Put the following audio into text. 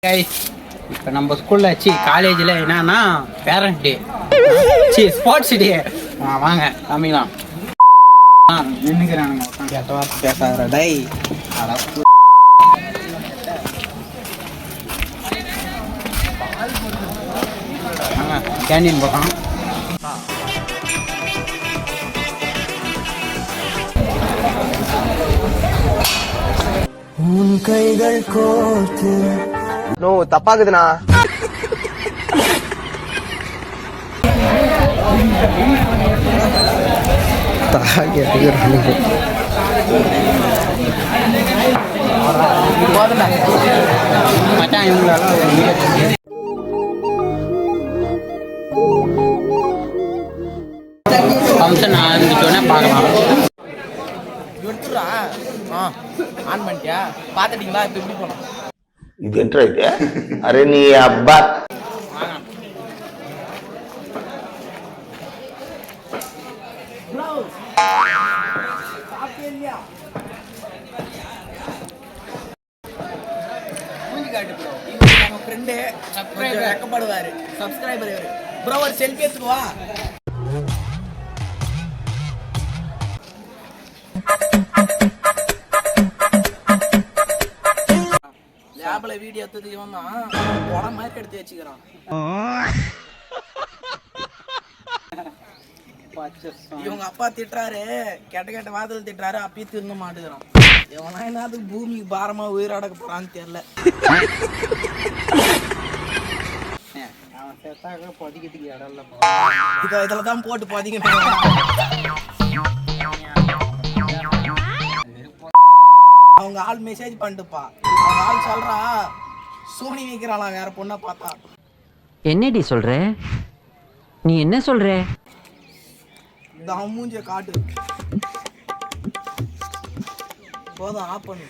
Guys இப்போ நம்ம ஸ்கூலில் காலேஜில் என்னன்னா பேரண்ட் டே ஸ்போர்ட்ஸ் டே வாங்க காமிக்கலாம். நின்றுக்கிறானுங்க கேட்ட வார்த்தை பேசாத டை கேண்டீன் போகலாம். உன் கைகள் கோர்த்து நோ தப்பாக்குதுண்ணா. மச்சான் இவங்களால ஃபங்க்ஷன் ஆரம்பிச்சோன்னே பார்க்கலாம். எடுத்துடுறா ஆன் பண்ணிட்டியா பார்த்துட்டீங்களா? இப்போ எப்படி போனோம்? ఇది ఎంటర్ అయితే అరే నీ అబ్బా ஃப்ரெண்டு வெக்கப்படுவாரு சப்ஸ்கிரைபர் ப்ரோ ஒரு செல்ஃபி எடுத்துக்குவா. லேப்ல வீடியோ எடுத்தது இவன் தான் உடம்பு மாதிரி எடுத்து வச்சுக்கிறான். இவங்க அப்பா திட்டுறாரு, கெட்ட கெட்ட வாதல் திட்டுறாரு, அப்பயே திருந்த மாட்டேங்கிறான். இவனா என்னது பூமிக்கு பாரமா உயிராடக்க போறான்னு தெரியல. பொதிக்கிறதுக்கு இடம் இல்லை. இதுல தான் போட்டு பொதிக்கணும். அவங்க ஆள் மெசேஜ் பண்ணிட்டுப்பா, அவங்க ஆள் சொல்றா சோனி வைக்கிறாளாம் வேற பொண்ணை பார்த்தா. என்னடி சொல்ற? நீ என்ன சொல்ற? இந்த மூஞ்சிய காட்டு போதும், ஆஃப் பண்ணு.